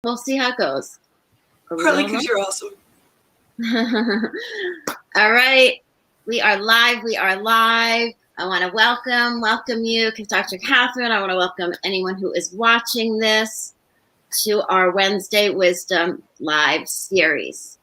We'll see how it goes. Partly because you're awesome. All right. We are live. I want to welcome you, Dr. Katherine. I want to welcome anyone who is watching this to our Wednesday Wisdom live series.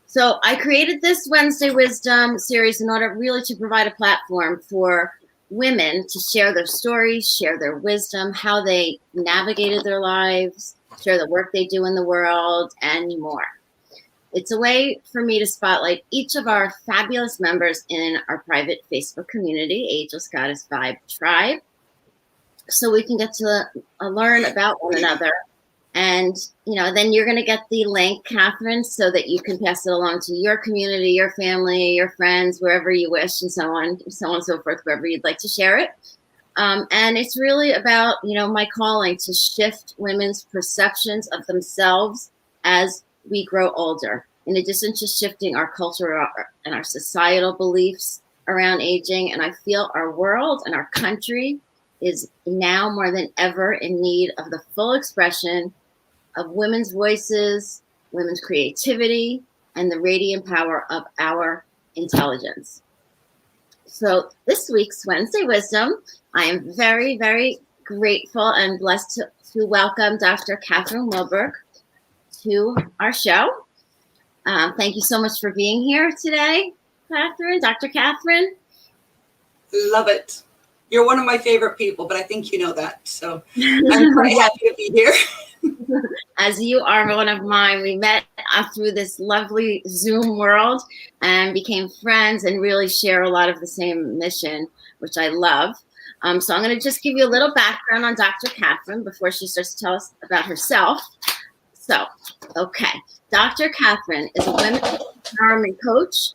So I created this Wednesday Wisdom series in order really to provide a platform for women to share their stories, share their wisdom, how they navigated their lives, share the work they do in the world, and more. It's a way for me to spotlight each of our fabulous members in our private Facebook community, Ageless Goddess Vibe Tribe, so we can get to learn about one another. And, then you're going to get the link, Katherine, so that you can pass it along to your community, your family, your friends, wherever you wish, and so on and so forth, wherever you'd like to share it. And it's really about, my calling to shift women's perceptions of themselves as we grow older. In addition to shifting our culture and our societal beliefs around aging, and I feel our world and our country is now more than ever in need of the full expression of women's voices, women's creativity, and the radiant power of our intelligence. So this week's Wednesday Wisdom, I am very, very grateful and blessed to welcome Dr. Katherine Wiberg to our show. Thank you so much for being here today, Katherine, Dr. Katherine. Love it. You're one of my favorite people, but I think you know that. So I'm quite happy to be here. As you are one of mine. We met through this lovely Zoom world and became friends and really share a lot of the same mission, which I love. So I'm going to just give you a little background on Dr. Katherine before she starts to tell us about herself. So, okay. Dr. Katherine is a women's empowerment coach,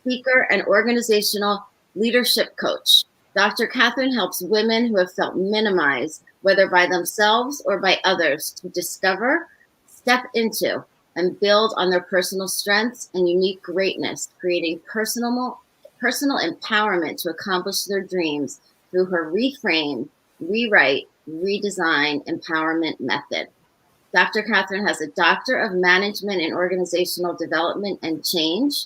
speaker, and organizational leadership coach. Dr. Katherine helps women who have felt minimized, whether by themselves or by others, to discover, step into, and build on their personal strengths and unique greatness, creating personal empowerment to accomplish their dreams through her reframe, rewrite, redesign empowerment method. Dr. Katherine has a Doctor of Management in Organizational Development and Change.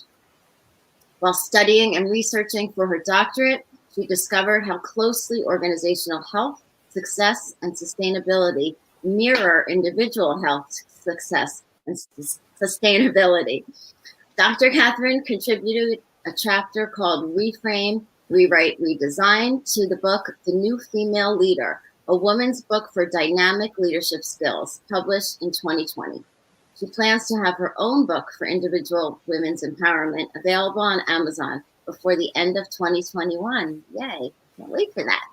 While studying and researching for her doctorate, she discovered how closely organizational health, success, and sustainability mirror individual health, success, and sustainability. Dr. Katherine contributed a chapter called Reframe, Rewrite, Redesign to the book The New Female Leader, a woman's book for dynamic leadership skills, published in 2020. She plans to have her own book for individual women's empowerment available on Amazon before the end of 2021. Yay, can't wait for that.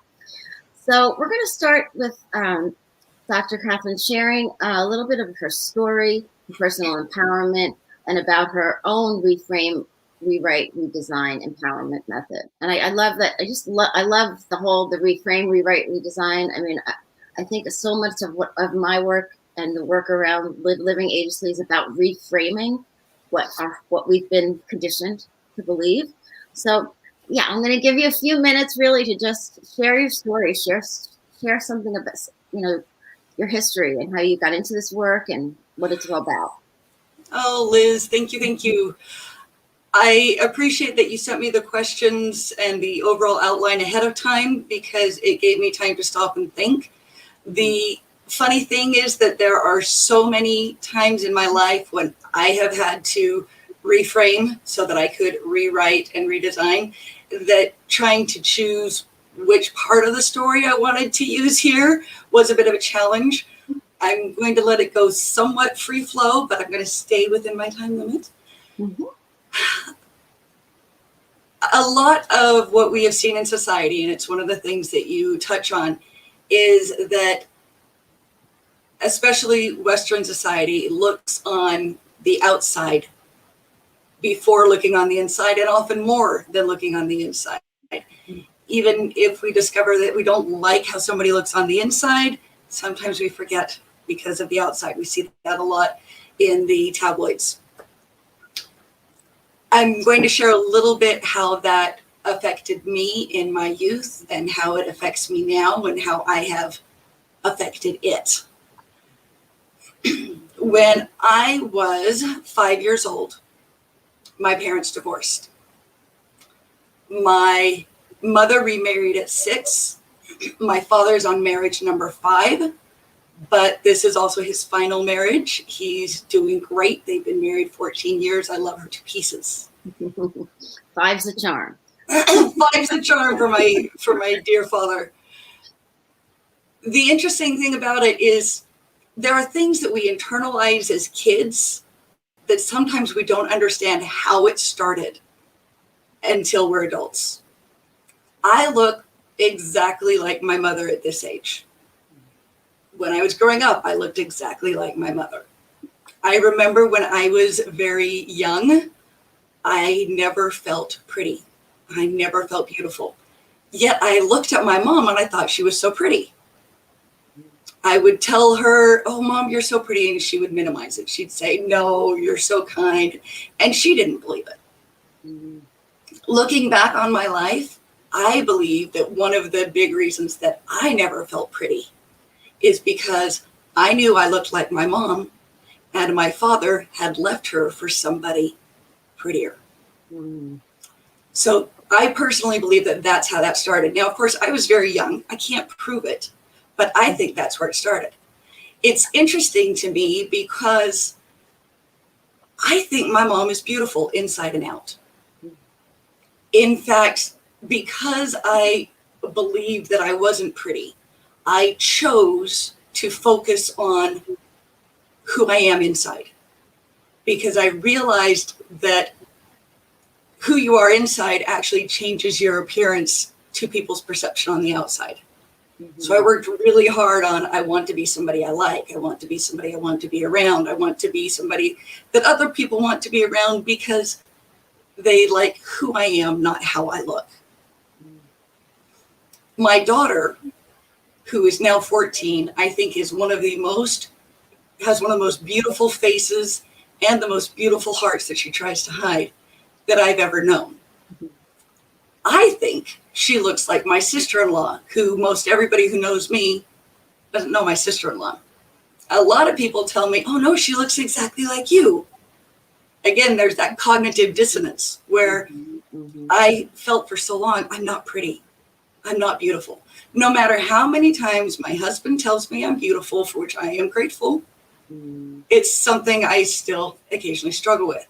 So we're going to start with Dr. Katherine sharing a little bit of her story, her personal empowerment, and about her own reframe, rewrite, redesign empowerment method. And I love that. I love the reframe, rewrite, redesign. I mean, I think so much of my work and the work around living agelessly is about reframing what we've been conditioned to believe. So yeah, I'm going to give you a few minutes really to just share your story, share something about, your history and how you got into this work and what it's all about. Oh, Liz, thank you. I appreciate that you sent me the questions and the overall outline ahead of time because it gave me time to stop and think. The funny thing is that there are so many times in my life when I have had to reframe so that I could rewrite and redesign, that trying to choose which part of the story I wanted to use here was a bit of a challenge. I'm going to let it go somewhat free flow, but I'm going to stay within my time limit. Mm-hmm. A lot of what we have seen in society, and it's one of the things that you touch on, is that especially Western society looks on the outside before looking on the inside, and often more than looking on the inside. Even if we discover that we don't like how somebody looks on the inside, sometimes we forget because of the outside. We see that a lot in the tabloids. I'm going to share a little bit how that affected me in my youth and how it affects me now and how I have affected it. When I was 5 years old, my parents divorced. My mother remarried at 6. My father's on marriage number 5, but this is also his final marriage. He's doing great. They've been married 14 years. I love her to pieces. 5's a charm. 5's a charm for my dear father. The interesting thing about it is there are things that we internalize as kids that sometimes we don't understand how it started until we're adults. I look exactly like my mother at this age. When I was growing up, I looked exactly like my mother. I remember when I was very young, I never felt pretty. I never felt beautiful. Yet I looked at my mom and I thought she was so pretty. I would tell her, "Oh, Mom, you're so pretty." And she would minimize it. She'd say, "No, you're so kind." And she didn't believe it. Mm-hmm. Looking back on my life, I believe that one of the big reasons that I never felt pretty is because I knew I looked like my mom and my father had left her for somebody prettier. Mm-hmm. So I personally believe that that's how that started. Now, of course, I was very young. I can't prove it, but I think that's where it started. It's interesting to me because I think my mom is beautiful inside and out. In fact, because I believed that I wasn't pretty, I chose to focus on who I am inside, because I realized that who you are inside actually changes your appearance to people's perception on the outside. Mm-hmm. So I worked really hard on, I want to be somebody I like. I want to be somebody I want to be around. I want to be somebody that other people want to be around because they like who I am, not how I look. My daughter, who is now 14, I think has one of the most beautiful faces and the most beautiful hearts that she tries to hide that I've ever known. I think she looks like my sister-in-law, who most everybody who knows me doesn't know my sister-in-law. A lot of people tell me, "Oh no, she looks exactly like you." Again, there's that cognitive dissonance where I felt for so long, I'm not pretty. I'm not beautiful. No matter how many times my husband tells me I'm beautiful, for which I am grateful, it's something I still occasionally struggle with.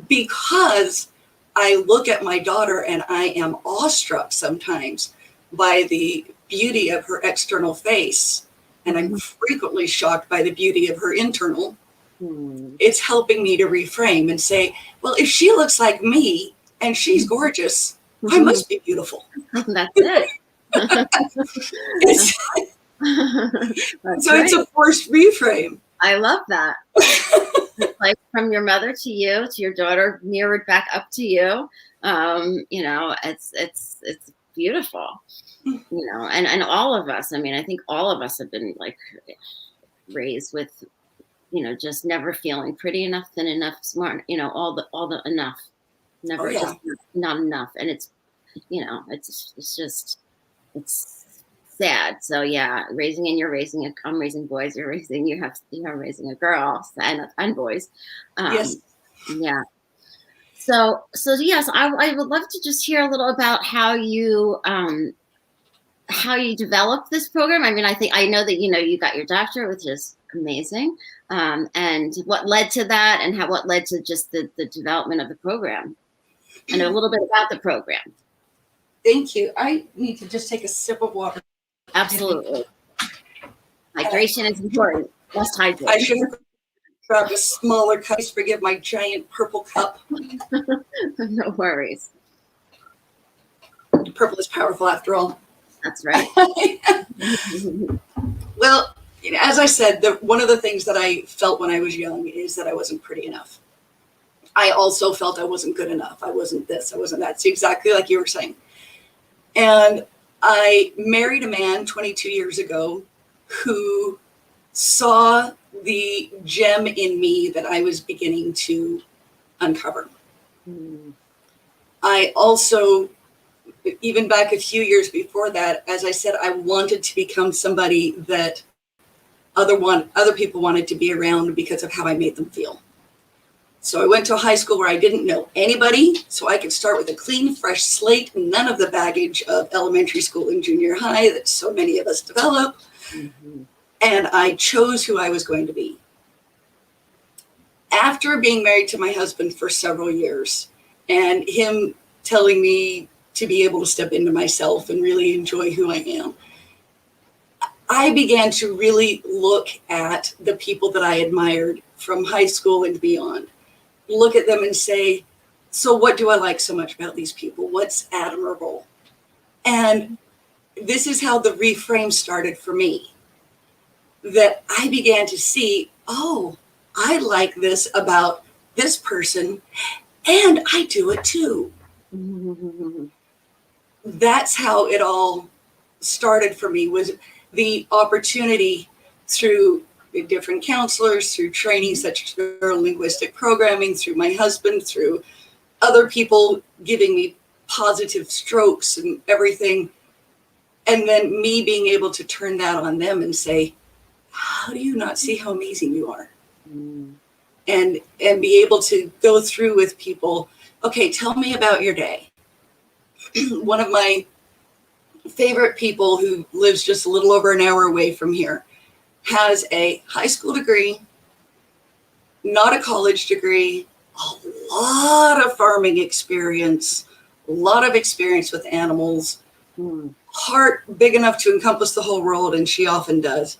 Because I look at my daughter and I am awestruck sometimes by the beauty of her external face. And I'm frequently shocked by the beauty of her internal. It's helping me to reframe and say, well, if she looks like me and she's gorgeous, I must be beautiful. That's it. It's a forced reframe. I love that. Like from your mother to you, to your daughter, mirrored back up to you. It's beautiful. And all of us. I mean, I think all of us have been like raised with, just never feeling pretty enough, thin enough, smart. All the enough, never just not enough. And it's, it's sad. So yeah, I'm raising boys. You're raising a girl and boys. Yes. Yeah. So yes, I would love to just hear a little about how you developed this program. I mean, I know that you got your doctorate, which is amazing, and what led to that, and what led to just the development of the program, and a little bit about the program. Thank you. I need to just take a sip of water. Absolutely. Hydration is important. Must hydrate. I should have grabbed a smaller cup. Please forgive my giant purple cup. No worries. Purple is powerful after all. That's right. Well, as I said, one of the things that I felt when I was young is that I wasn't pretty enough. I also felt I wasn't good enough. I wasn't this, I wasn't that. It's exactly like you were saying. And I married a man 22 years ago who saw the gem in me that I was beginning to uncover. I also, even back a few years before that, as I said, I wanted to become somebody that other people wanted to be around because of how I made them feel. So I went to a high school where I didn't know anybody, so I could start with a clean, fresh slate, none of the baggage of elementary school and junior high that so many of us develop. Mm-hmm. And I chose who I was going to be. After being married to my husband for several years and him telling me to be able to step into myself and really enjoy who I am, I began to really look at the people that I admired from high school and beyond. Look at them and say, so what do I like so much about these people? What's admirable? And this is how the reframe started for me. That I began to see, oh, I like this about this person, and I do it too. That's how it all started for me, was the opportunity through different counselors, through training such as neuro-linguistic programming, through my husband, through other people giving me positive strokes and everything. And then me being able to turn that on them and say, how do you not see how amazing you are? And be able to go through with people, okay, tell me about your day. One of my favorite people who lives just a little over an hour away from here has a high school degree, not a college degree, a lot of farming experience, a lot of experience with animals, heart big enough to encompass the whole world, and she often does.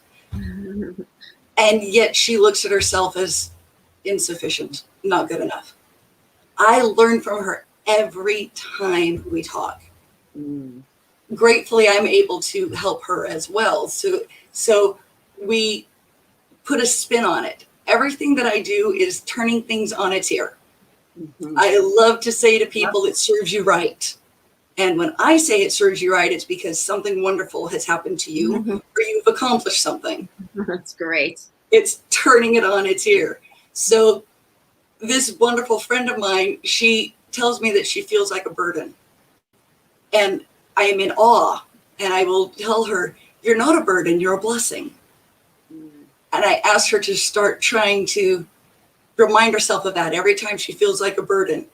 And yet she looks at herself as insufficient, not good enough. I learn from her every time we talk. Gratefully, I'm able to help her as well. So we put a spin on it. Everything that I do is turning things on its ear. I love to say to people, it serves you right. And when I say it serves you right, it's because something wonderful has happened to you or you've accomplished something. That's great. It's turning it on its ear. So this wonderful friend of mine, she tells me that she feels like a burden. And I am in awe. And I will tell her, you're not a burden, you're a blessing. And I asked her to start trying to remind herself of that every time she feels like a burden.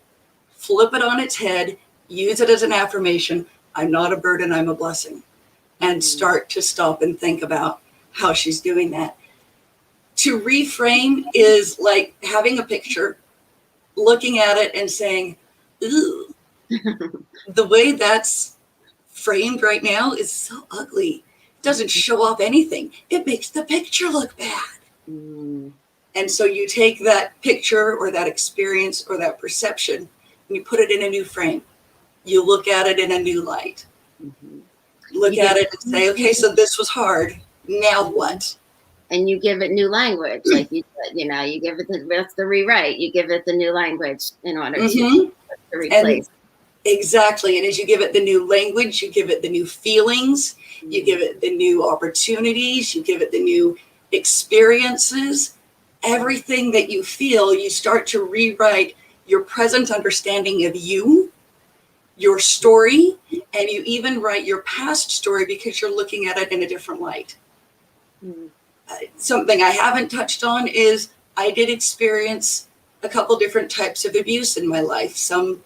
Flip it on its head, use it as an affirmation. I'm not a burden, I'm a blessing. And start to stop and think about how she's doing that. To reframe is like having a picture, looking at it and saying, ooh, the way that's framed right now is so ugly. It doesn't show off anything. It makes the picture look bad. And so you take that picture or that experience or that perception and you put it in a new frame. You look at it in a new light. Look at it and say, okay, so this was hard. Now what? And you give it new language. Like you give it that's the rewrite. You give it the new language in order to replace. Exactly. And as you give it the new language, you give it the new feelings, you give it the new opportunities, you give it the new experiences, everything that you feel, you start to rewrite your present understanding of you, your story, and you even write your past story because you're looking at it in a different light. Something I haven't touched on is I did experience a couple different types of abuse in my life. Some,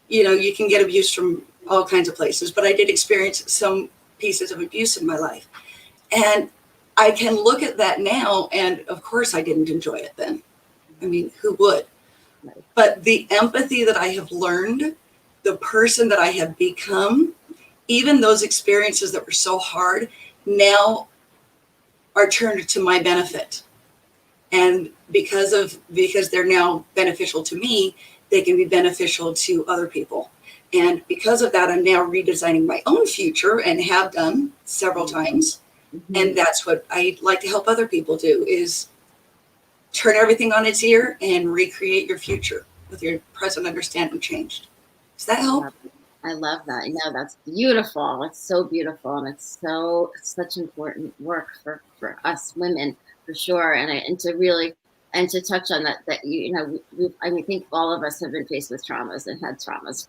you can get abuse from all kinds of places, but I did experience some pieces of abuse in my life. And I can look at that now, and of course I didn't enjoy it then. I mean, who would? But the empathy that I have learned, the person that I have become, even those experiences that were so hard, now are turned to my benefit. And because they're now beneficial to me, they can be beneficial to other people. And because of that, I'm now redesigning my own future and have done several times. And that's what I like to help other people do, is turn everything on its ear and recreate your future with your present understanding changed. Does that help? I love that. That's beautiful. It's so beautiful. And it's such important work for us women, for sure. And to touch on that, I think all of us have been faced with traumas and had traumas,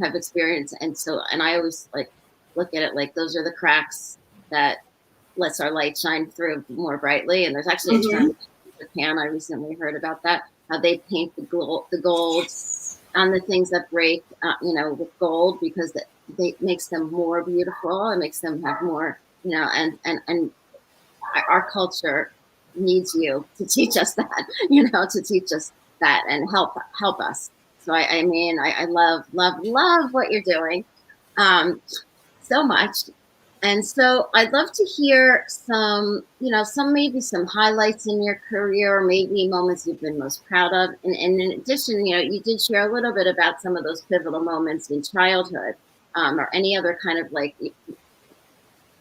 have experienced. And I always look at it like those are the cracks that lets our light shine through more brightly. And there's actually a term in Japan, I recently heard about that, how they paint the gold on the things that break, with gold, because it makes them more beautiful. It makes them have more, and our culture needs you to teach us that, to teach us that and help us. So I mean, I love what you're doing so much. And so I'd love to hear some highlights in your career, or maybe moments you've been most proud of. And in addition, you did share a little bit about some of those pivotal moments in childhood, or any other kind of like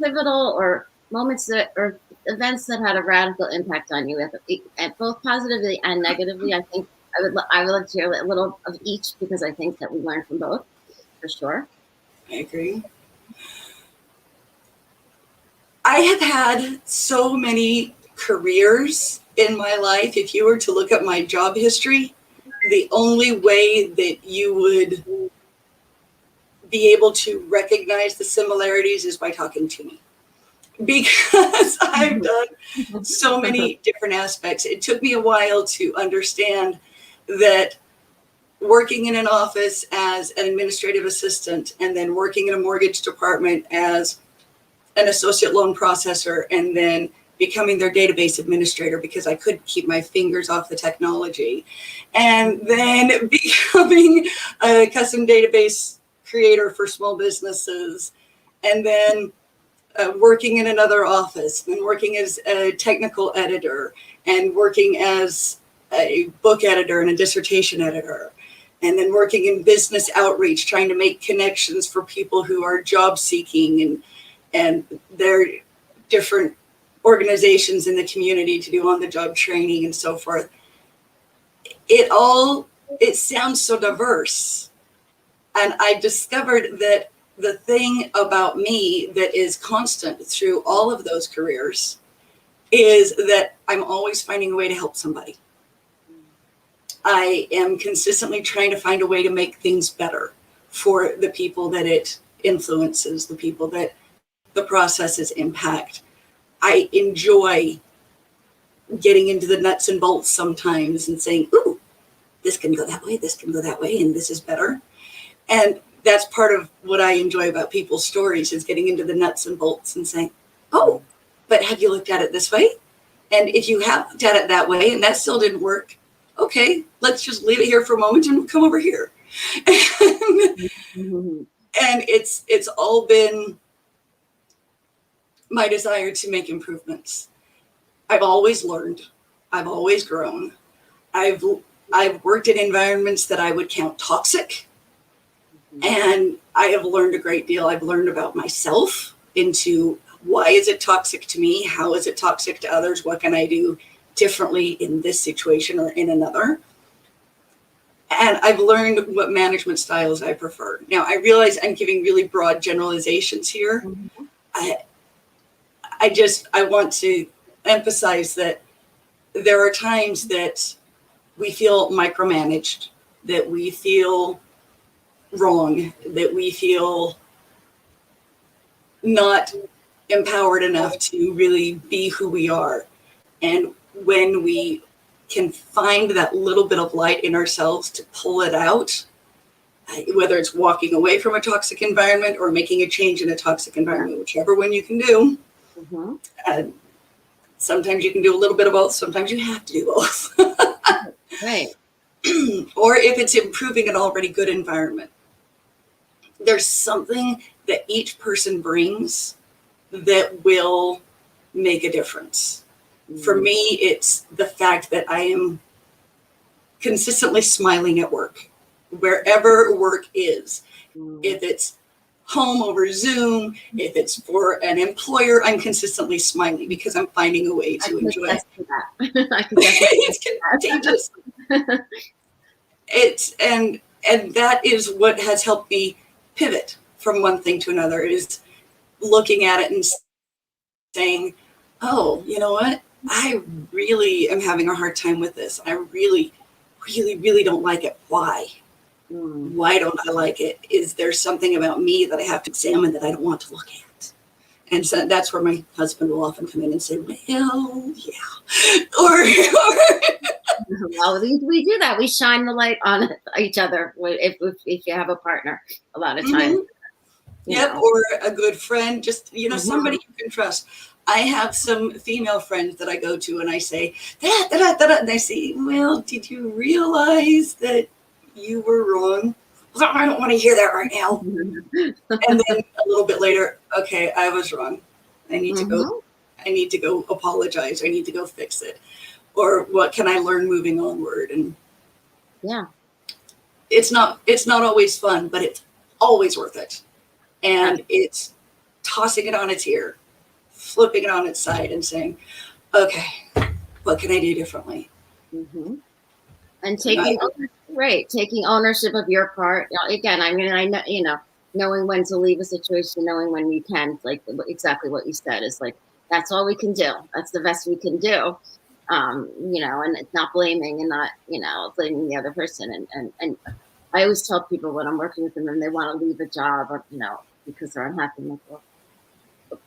pivotal or moments or events that had a radical impact on you, at both positively and negatively. I think I would love to hear a little of each, because I think that we learn from both, for sure. I agree. I have had so many careers in my life. If you were to look at my job history, the only way that you would be able to recognize the similarities is by talking to me, because I've done so many different aspects. It took me a while to understand that working in an office as an administrative assistant, and then working in a mortgage department as an associate loan processor, and then becoming their database administrator because I couldn't keep my fingers off the technology, and then becoming a custom database creator for small businesses, and then working in another office, and working as a technical editor, and working as a book editor and a dissertation editor, and then working in business outreach, trying to make connections for people who are job seeking, and their different organizations in the community to do on-the-job training and so forth. It sounds so diverse. And I discovered that the thing about me that is constant through all of those careers is that I'm always finding a way to help somebody. I am consistently trying to find a way to make things better for the people that it influences, the people that the processes impact. I enjoy getting into the nuts and bolts sometimes and saying, ooh, this can go that way, this can go that way, and this is better. And that's part of what I enjoy about people's stories, is getting into the nuts and bolts and saying, oh, but have you looked at it this way? And if you have looked at it that way and that still didn't work, okay, let's just leave it here for a moment and come over here. And it's all been my desire to make improvements. I've always learned. I've always grown. I've worked in environments that I would count toxic, and I have learned a great deal. I've learned about myself, into why is it toxic to me? How is it toxic to others? What can I do differently in this situation or in another? And I've learned what management styles I prefer. Now, I realize I'm giving really broad generalizations here. Mm-hmm. I want to emphasize that there are times that we feel micromanaged, that we feel wrong, that we feel not empowered enough to really be who we are. And when we can find that little bit of light in ourselves to pull it out, whether it's walking away from a toxic environment or making a change in a toxic environment, whichever one you can do. Mm-hmm. Sometimes you can do a little bit of both. Sometimes you have to do both. Right. Or if it's improving an already good environment, there's something that each person brings that will make a difference. Mm-hmm. For me, it's the fact that I am consistently smiling at work, wherever work is. Mm-hmm. If it's home over Zoom, if it's for an employer, I'm consistently smiling because I'm finding a way to enjoy it. It's contagious. And that is what has helped me pivot from one thing to another, is looking at it and saying, oh, you know what? I really am having a hard time with this. I really, really, really don't like it. Why? Why don't I like it? Is there something about me that I have to examine that I don't want to look at? And so that's where my husband will often come in and say, well, yeah. or Well, we do that. We shine the light on each other if you have a partner a lot of times. Yep, or a good friend, just, somebody you can trust. I have some female friends that I go to and I say, da, da, da, da, and they say, well, did you realize that you were wrong? I don't want to hear that right now. And then a little bit later, okay, I was wrong. I need to go apologize. I need to go fix it. Or what can I learn moving onward? And yeah, it's not always fun, but it's always worth it. And it's tossing it on its ear, flipping it on its side and saying, okay, what can I do differently? Mm-hmm. And taking ownership of your part. Again, I know, knowing when to leave a situation, knowing when you can, like exactly what you said is like, that's all we can do. That's the best we can do. And it's not blaming and not, blaming the other person. And I always tell people when I'm working with them and they want to leave a job or, because they're unhappy. I'm like, well,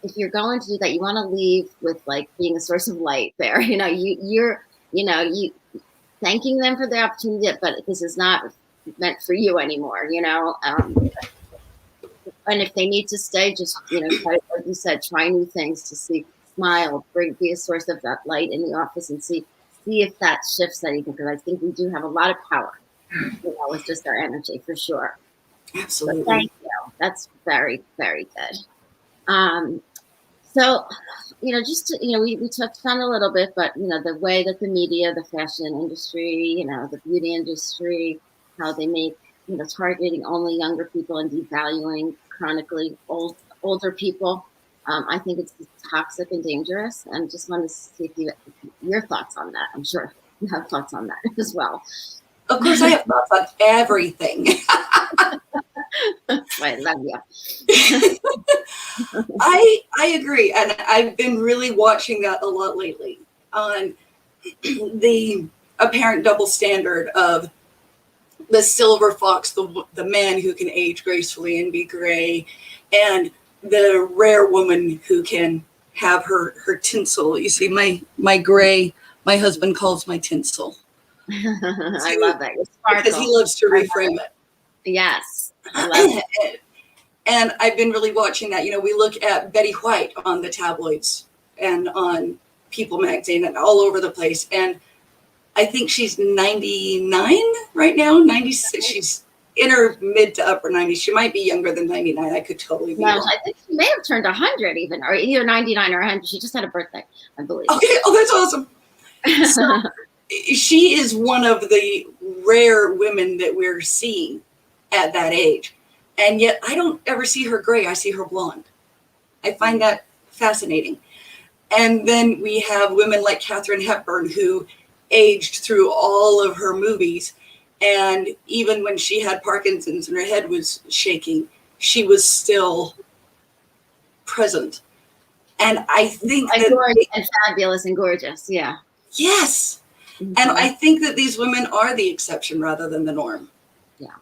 if you're going to do that, you want to leave with like being a source of light there. You're thanking them for the opportunity, but this is not meant for you anymore, and if they need to stay, just, try, like you said, try new things to see, smile, be a source of that light in the office and see if that shifts anything. Because I think we do have a lot of power, with just our energy for sure. Absolutely. So thank you. That's very, very good. So, just to, we touched on a little bit, but, the way that the media, the fashion industry, the beauty industry, how they make, targeting only younger people and devaluing chronically older people. I think it's toxic and dangerous. And just want to see if your thoughts on that. I'm sure you have thoughts on that as well. Of course, I have thoughts on everything. I love you. I agree, and I've been really watching that a lot lately on the apparent double standard of the silver fox, the man who can age gracefully and be gray, and the rare woman who can have her tinsel. You see, my gray, my husband calls my tinsel. I love that. Because he loves to reframe it. Yes. I love it. And I've been really watching that. We look at Betty White on the tabloids and on People magazine and all over the place. And I think she's 99 right now, 96. She's in her mid to upper 90s. She might be younger than 99. I could totally be wrong. I think she may have turned 100 even, or either 99 or 100. She just had a birthday, I believe. Okay. Oh, that's awesome. So she is one of the rare women that we're seeing at that age. And yet I don't ever see her gray. I see her blonde. I find that fascinating. And then we have women like Katherine Hepburn, who aged through all of her movies. And even when she had Parkinson's and her head was shaking, she was still present. And I think and fabulous and gorgeous. Yeah. Yes. Mm-hmm. And I think that these women are the exception rather than the norm. Yeah.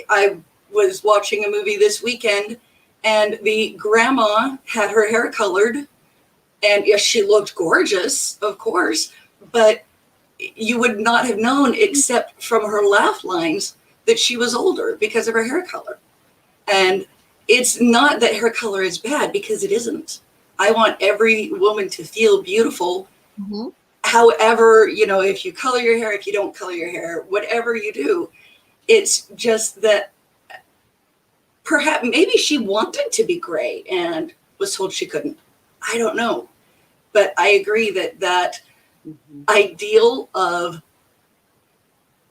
I was watching a movie this weekend and the grandma had her hair colored, and yes, she looked gorgeous, of course, but you would not have known except from her laugh lines that she was older because of her hair color. And it's not that hair color is bad, because it isn't. I want every woman to feel beautiful. Mm-hmm. However, if you color your hair, if you don't color your hair, whatever you do, it's just that perhaps maybe she wanted to be gray and was told she couldn't. I don't know. But I agree that mm-hmm. ideal of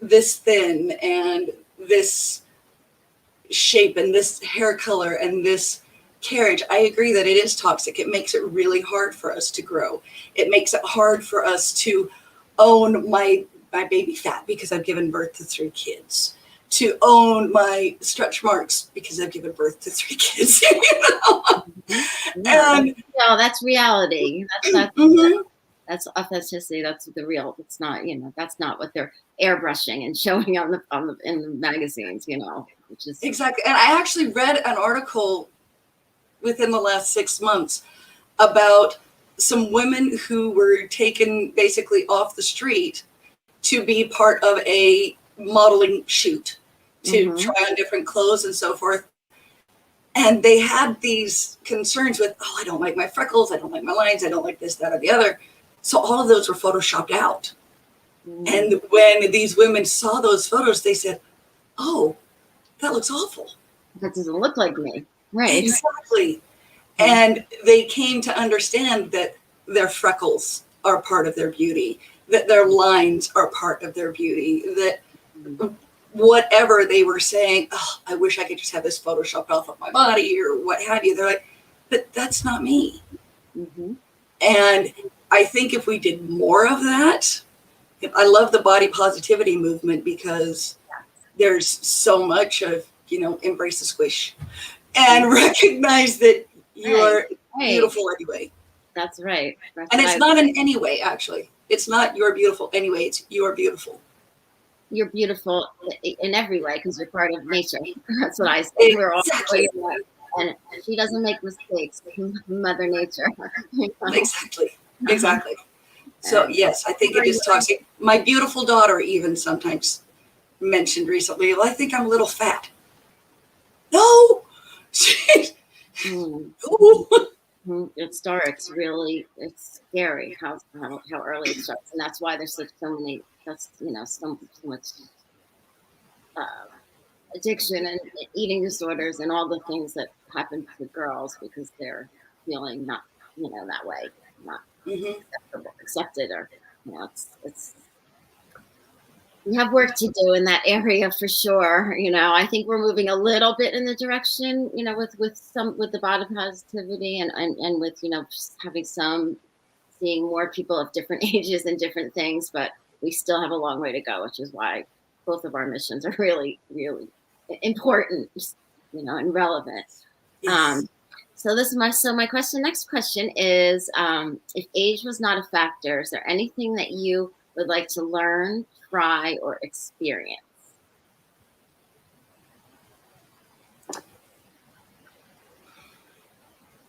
this thin and this shape and this hair color and this carriage, I agree that it is toxic. It makes it really hard for us to grow. It makes it hard for us to own my baby fat because I've given birth to 3 kids, to own my stretch marks because I've given birth to 3 kids. And that's reality. Mm-hmm. That's authenticity. That's the real. It's not, that's not what they're airbrushing and showing in the magazines, which is exactly. And I actually read an article within the last 6 months about some women who were taken basically off the street to be part of a modeling shoot to try on different clothes and so forth. And they had these concerns with, oh, I don't like my freckles, I don't like my lines, I don't like this, that, or the other. So all of those were photoshopped out. And when these women saw those photos, they said, oh, that looks awful. That doesn't look like me. Right. Exactly. And they came to understand that their freckles are part of their beauty, that their lines are part of their beauty, that whatever they were saying, oh, I wish I could just have this photoshopped off of my body or what have you. They're like, but that's not me. And I think if we did more of that, I love the body positivity movement because there's so much of, embrace the squish and recognize that you're beautiful anyway. That's right. And it's not in any way, actually. It's not you're beautiful anyway. It's you're beautiful. You're beautiful in every way because you're part of nature. That's what I say. Exactly. We're all, and she doesn't make mistakes. Mother Nature. Exactly. So yes, I think it is toxic. My beautiful daughter even sometimes mentioned recently, well, I think I'm a little fat. No. It starts really. It's scary how early it starts, and that's why there's so many. That's so much addiction and eating disorders and all the things that happen to girls because they're feeling not that way, not accepted, or it's. We have work to do in that area for sure. I think we're moving a little bit in the direction, with the body positivity and with, having seeing more people of different ages and different things, but we still have a long way to go, which is why both of our missions are really, really important, and relevant. Yes. So my next question is, if age was not a factor, is there anything that you would like to learn, try, or experience?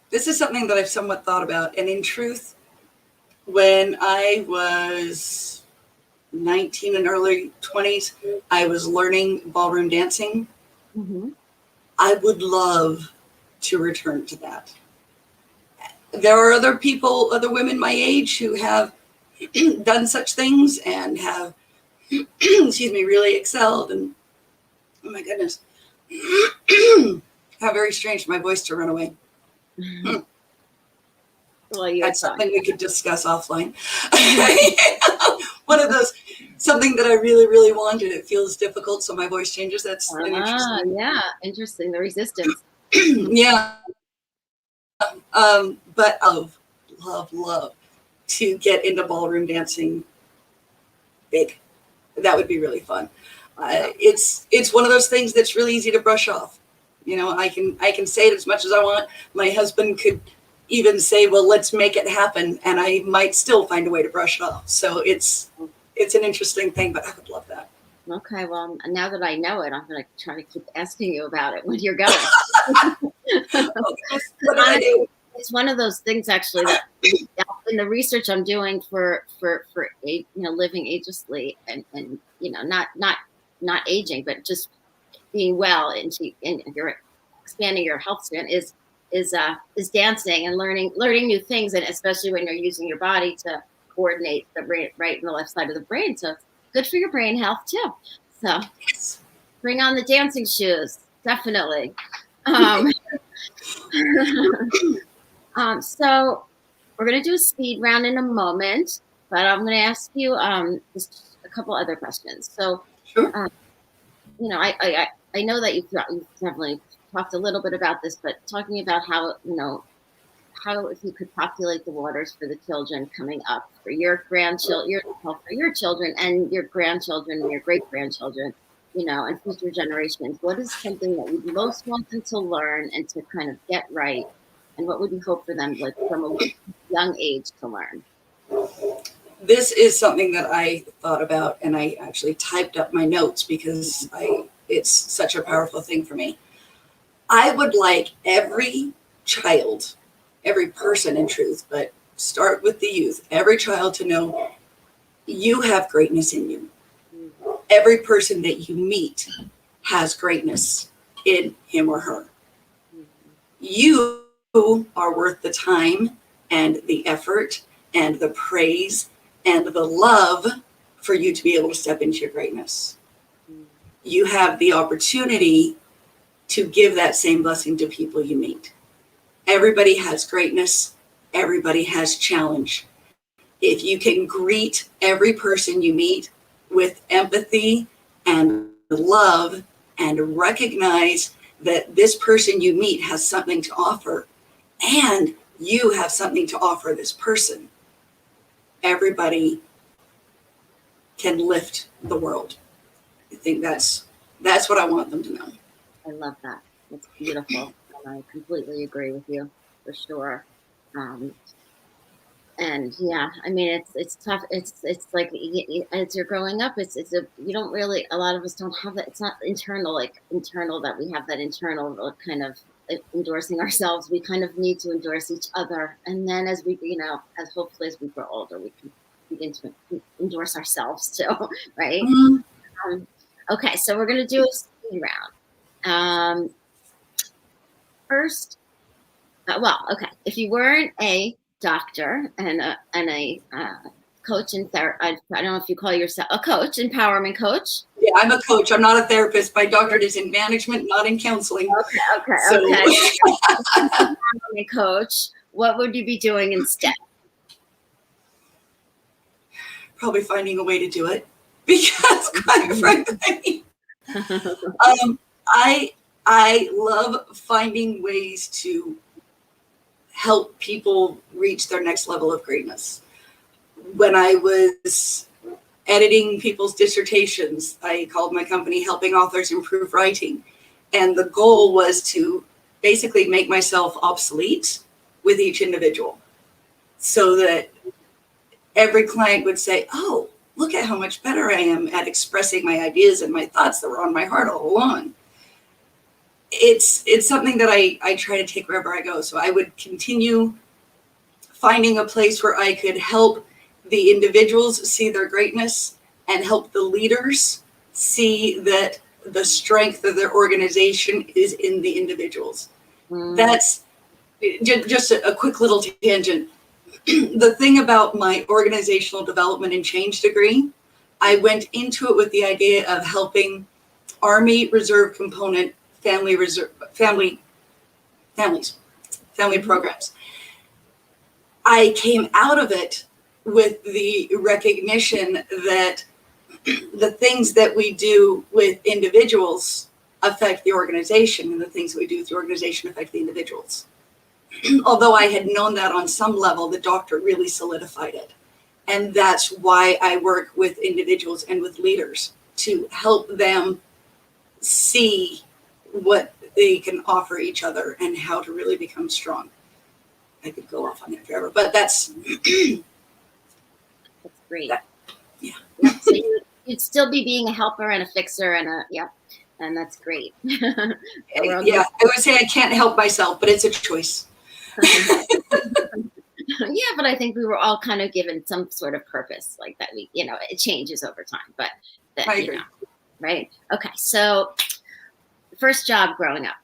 This is something that I've somewhat thought about. And in truth, when I was 19 and early 20s, I was learning ballroom dancing. I would love to return to that. There are other women my age who have done such things and have, really excelled. And oh my goodness, how very strange for my voice to run away. Well, that's something we could discuss offline. One of those, something that I really, really wanted. It feels difficult, so my voice changes. That's interesting. Yeah, interesting. The resistance. Yeah. But I love to get into ballroom dancing big. That would be really fun. It's one of those things that's really easy to brush off. I can say it as much as I want. My husband could even say, well, let's make it happen. And I might still find a way to brush it off. So it's an interesting thing, but I would love that. Okay. Well, now that I know it, I'm going to try to keep asking you about it when you're going. It's one of those things actually that in the research I'm doing for living agelessly and not aging, but just being well and you're expanding your health span is dancing and learning new things, and especially when you're using your body to coordinate the right and the left side of the brain. So it's good for your brain health too. So bring on the dancing shoes, definitely. So we're going to do a speed round in a moment, but I'm going to ask you just a couple other questions. So, sure. I know that you've definitely talked a little bit about this, but talking about how if you could populate the waters for the children coming up, for your grandchildren, for your children and your grandchildren and your great grandchildren, and future generations, what is something that you most want them to learn and to kind of get right? And what would you hope for them, like from a young age, to learn? This is something that I thought about, and I actually typed up my notes because it's such a powerful thing for me. I would like every child, every person in truth, but start with the youth, every child to know you have greatness in you. Every person that you meet has greatness in him or her. You are worth the time and the effort and the praise and the love for you to be able to step into your greatness. You have the opportunity to give that same blessing to people you meet. Everybody has greatness. Everybody has challenge. If you can greet every person you meet with empathy and love and recognize that this person you meet has something to offer and you have something to offer this person, everybody can lift the world. I think that's what I want them to know. I love that. It's beautiful. And I completely agree with you for sure. And yeah, I mean, it's tough. It's like as you're growing up, you don't really, a lot of us don't have that. It's not internal that we have that internal kind of endorsing ourselves. We kind of need to endorse each other. And then as we, as hopefully as we grow older, we can begin to endorse ourselves too, right? Mm-hmm. Okay, so we're going to do a speed round. First, okay. If you weren't a doctor and a coach and I don't know if you call yourself a coach, empowerment coach. Yeah, I'm a coach. I'm not a therapist. My doctorate is in management, not in counseling. Okay. Empowerment coach. What would you be doing instead? Probably finding a way to do it, because quite frankly, I love finding ways to help people reach their next level of greatness. When I was editing people's dissertations, I called my company Helping Authors Improve Writing. And the goal was to basically make myself obsolete with each individual so that every client would say, oh, look at how much better I am at expressing my ideas and my thoughts that were on my heart all along. It's something that I try to take wherever I go. So I would continue finding a place where I could help the individuals see their greatness and help the leaders see that the strength of their organization is in the individuals. That's just a quick little tangent. The thing about my organizational development and change degree, I went into it with the idea of helping Army Reserve component family programs. I came out of it with the recognition that the things that we do with individuals affect the organization, and the things that we do with the organization affect the individuals. Although I had known that on some level, the doctor really solidified it. And that's why I work with individuals and with leaders to help them see what they can offer each other and how to really become strong. I could go off on that forever, but that's great. Yeah. So you'd still be being a helper and a fixer and and that's great. I would say I can't help myself, but it's a choice. Yeah, but I think we were all kind of given some sort of purpose like that. It changes over time, but I agree. Right? Okay, so first job growing up.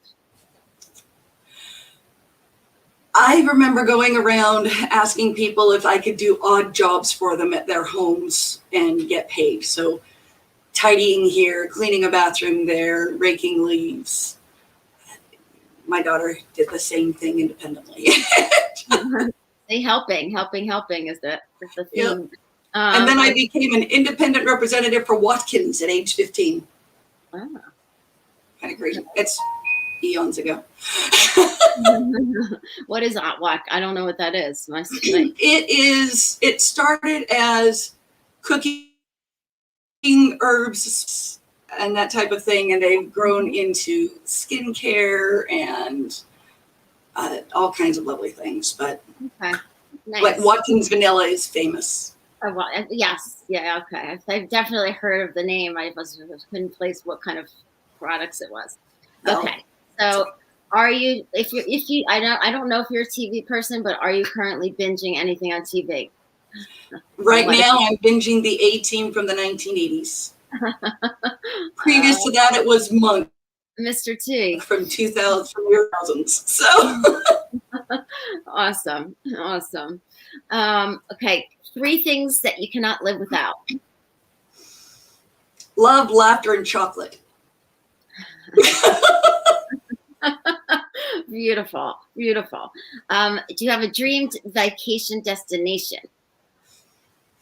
I remember going around asking people if I could do odd jobs for them at their homes and get paid. So tidying here, cleaning a bathroom there, raking leaves. My daughter did the same thing independently. Helping is the theme. Yep. And then I became an independent representative for Watkins at age 15. Wow. Kind of crazy. It's eons ago. What is Otwalk? I don't know what that is. It started as cooking herbs and that type of thing, and they've grown into skincare and all kinds of lovely things. But okay. Nice. Like Watkins Vanilla is famous. Oh, well, yes. Yeah, okay. I've definitely heard of the name. I couldn't place what kind of products it was. Okay. So Are you, if you, I don't know if you're a TV person, but are you currently binging anything on TV? Right now, I'm binging the A-Team from the 1980s. Previous to that, it was Monk. Mr. T. From 2000s. So Awesome. Awesome. Okay. 3 things that you cannot live without. Love, laughter, and chocolate. Beautiful. Beautiful. Do you have a dreamed vacation destination?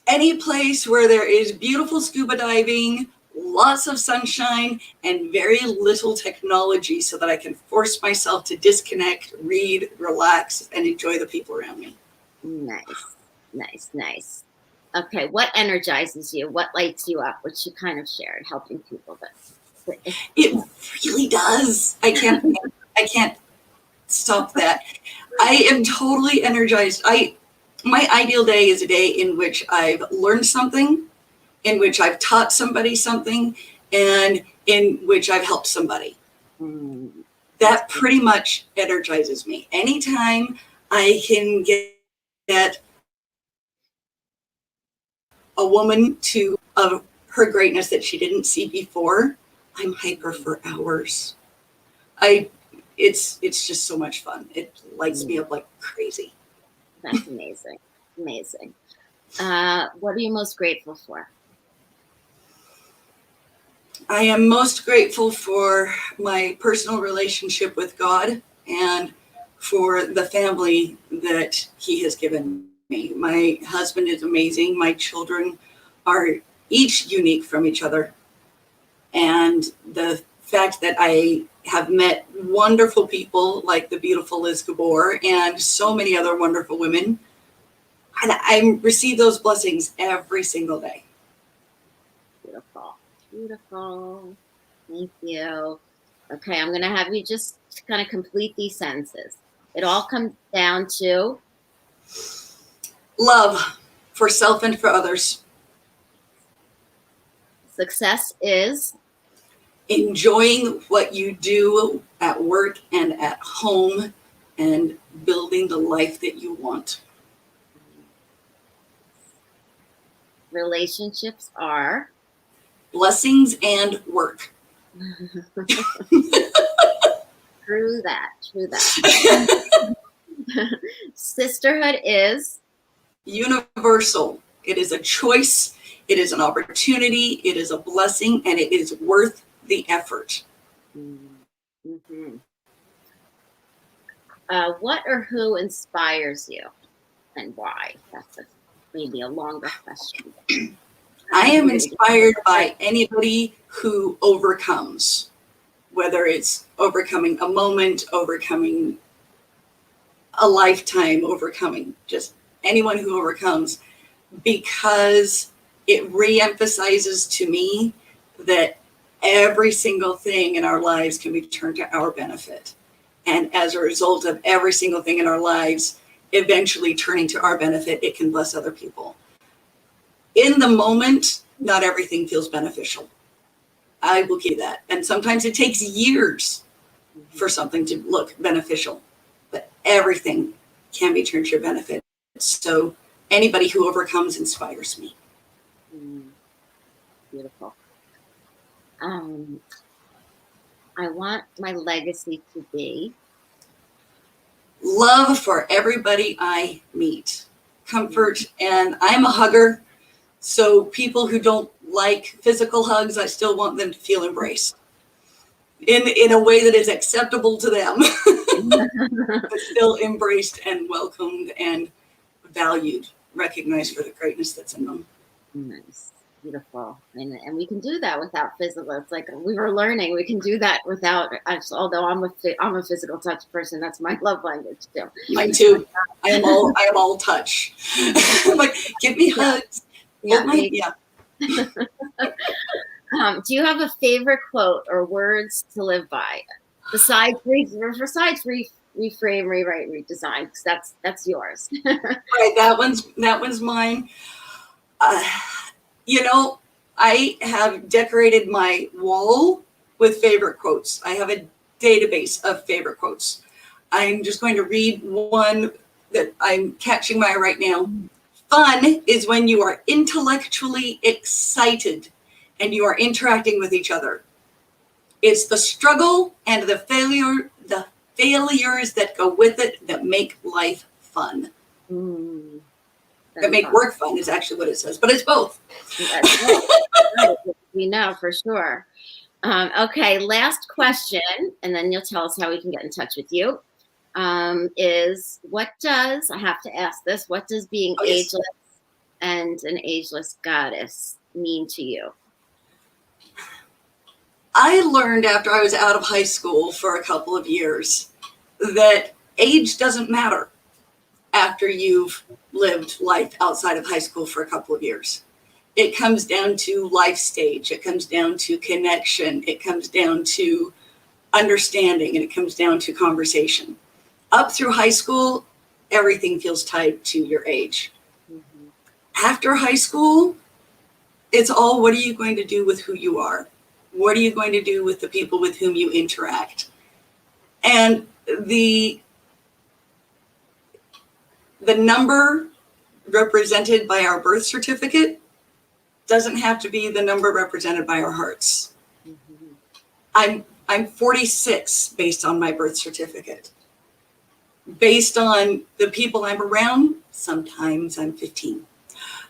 Any place where there is beautiful scuba diving, lots of sunshine, and very little technology so that I can force myself to disconnect, read, relax, and enjoy the people around me. Nice. Nice. Nice. Okay. What energizes you? What lights you up? Which you kind of shared, helping people. But it really does. I can't stop that. I am totally energized. My ideal day is a day in which I've learned something, in which I've taught somebody something, and in which I've helped somebody. That pretty much energizes me. Anytime I can get a woman to her greatness that she didn't see before, I'm hyper for hours. It's just so much fun. It lights me up like crazy. That's amazing. Amazing. What are you most grateful for? I am most grateful for my personal relationship with God and for the family that He has given me. My husband is amazing. My children are each unique from each other. And the fact that I have met wonderful people like the beautiful Liz Gabor and so many other wonderful women, and I receive those blessings every single day. Beautiful. Beautiful. Thank you. Okay, I'm going to have you just kind of complete these sentences. It all comes down to love for self and for others. Success is enjoying what you do at work and at home and building the life that you want. Relationships are blessings and work. True that. True that. Sisterhood is universal. It is a choice. It is an opportunity. It is a blessing, and it is worth the effort. Mm-hmm. What or who inspires you, and why? That's maybe a longer question. I am inspired by anybody who overcomes, whether it's overcoming a moment, overcoming a lifetime, overcoming just anyone who overcomes, because it reemphasizes to me that every single thing in our lives can be turned to our benefit. And as a result of every single thing in our lives eventually turning to our benefit, it can bless other people. In the moment, not everything feels beneficial. I will give you that. And sometimes it takes years for something to look beneficial, but everything can be turned to your benefit. So anybody who overcomes inspires me. Beautiful. I want my legacy to be love for everybody I meet, comfort, and I'm a hugger. So people who don't like physical hugs, I still want them to feel embraced in a way that is acceptable to them, but still embraced and welcomed and valued, recognized for the greatness that's in them. Nice. Beautiful. And we can do that without physical. It's like we were learning, we can do that without, although I'm a physical touch person. That's my love language too. Mine too. I am all touch. I'm like, give me hugs. Yeah. Yeah. Do you have a favorite quote or words to live by? Besides reframe, rewrite, redesign, because that's yours. Right, that one's mine. I have decorated my wall with favorite quotes. I have database of favorite quotes. I'm just going to read one that I'm catching my right now. Fun is when you are intellectually excited and you are interacting with each other. It's the struggle and the failures that go with it that make life fun. That make work fun is actually what it says, but it's both. We know for sure. Okay, last question, and then you'll tell us how we can get in touch with you. Is what does, I have to ask this, what does being ageless and an ageless goddess mean to you? I learned after I was out of high school for a couple of years that age doesn't matter after you've lived life outside of high school for a couple of years. It comes down to life stage. It comes down to connection. It comes down to understanding, and it comes down to conversation. Up through high school, everything feels tied to your age. After high school, it's all, what are you going to do with who you are? What are you going to do with the people with whom you interact? And the number represented by our birth certificate doesn't have to be the number represented by our hearts. I'm 46 based on my birth certificate. Based on the people I'm around, sometimes I'm 15.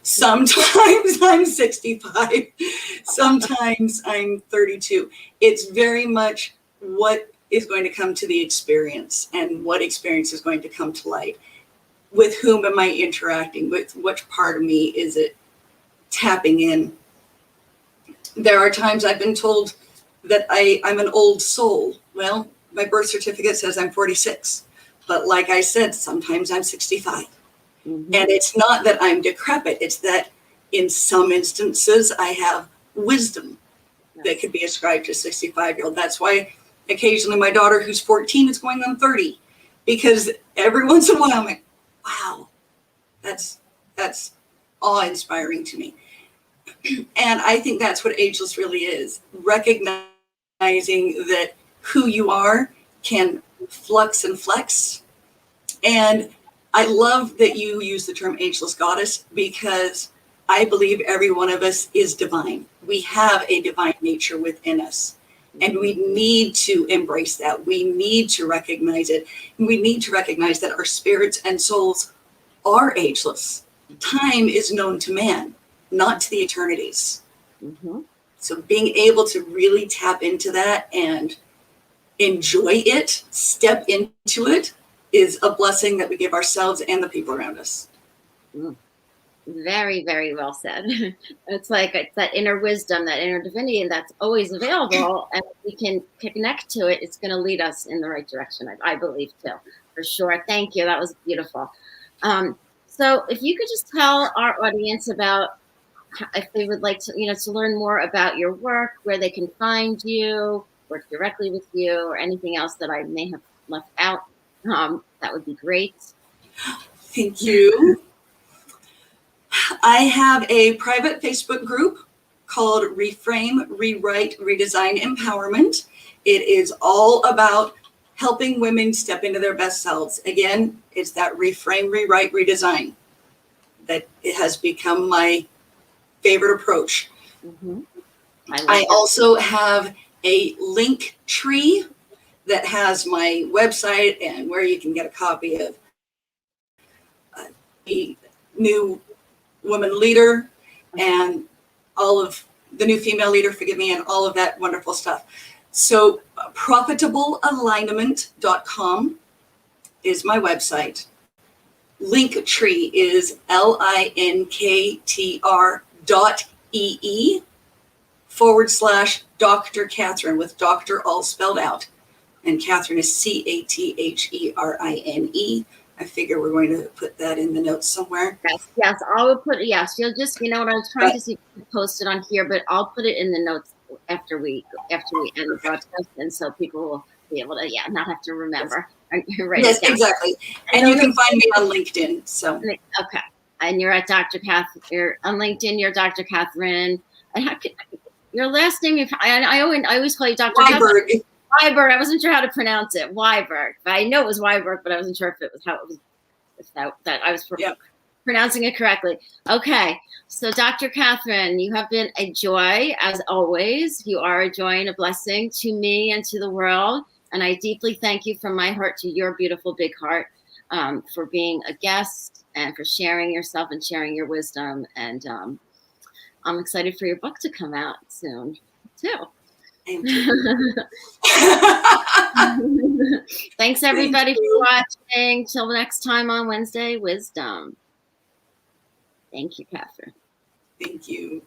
Sometimes I'm 65. Sometimes I'm 32. It's very much what is going to come to the experience and what experience is going to come to light. With whom am I interacting with? Which part of me is it tapping in? There are times I've been told that I'm an old soul. Well, my birth certificate says I'm 46. But like I said, sometimes I'm 65. And it's not that I'm decrepit. It's that in some instances, I have wisdom that could be ascribed to a 65-year-old. That's why occasionally my daughter, who's 14, is going on 30. Because every once in a while, I'm like, wow, that's awe-inspiring to me. And I think that's what Ageless really is. Recognizing that who you are can flux and flex. And I love that you use the term ageless goddess, because I believe every one of us is divine. We have a divine nature within us, and we need to embrace that. We need to recognize it. And we need to recognize that our spirits and souls are ageless. Time is known to man, not to the eternities. So being able to really tap into that and enjoy it, step into it, is a blessing that we give ourselves and the people around us. Very, very well said. It's that inner wisdom, that inner divinity, and that's always available. And if we can connect to it, it's going to lead us in the right direction, I believe, too, for sure. Thank you. That was beautiful. So if you could just tell our audience about, if they would like to, to learn more about your work, where they can find you, work directly with you, or anything else that I may have left out, that would be great. Thank you. I have a private Facebook group called Reframe, Rewrite, Redesign Empowerment. It is all about helping women step into their best selves. Again, it's that reframe, rewrite, redesign that it has become my favorite approach. I also have a link tree that has my website and where you can get a copy of the new woman leader and all of the new female leader, forgive me, and all of that wonderful stuff. So profitablealignment.com is my website. Linktree is linktr.ee/Dr. Katherine, with Doctor all spelled out. And Katherine is CATHERINE. I figure we're going to put that in the notes somewhere. Yes, I will put it. Yes, you'll just, what I was trying to see if you could post it on here, but I'll put it in the notes after we end the broadcast, and so people will be able to, not have to remember. Yes, exactly. And you can find me on LinkedIn. So okay, and you're at Dr. Katherine. You're on LinkedIn. You're Dr. Katherine. And your last name? I always call you Dr. Wiberg. Wiberg. I wasn't sure how to pronounce it. Wiberg. But I know it was Wiberg, but I wasn't sure if it was how it was. If that I was pronouncing it correctly. Okay. So, Dr. Katherine, you have been a joy as always. You are a joy and a blessing to me and to the world. And I deeply thank you from my heart to your beautiful big heart for being a guest and for sharing yourself and sharing your wisdom. And I'm excited for your book to come out soon, too. Thanks, everybody, for watching. Till next time on Wednesday Wisdom. Thank you, Katherine. Thank you.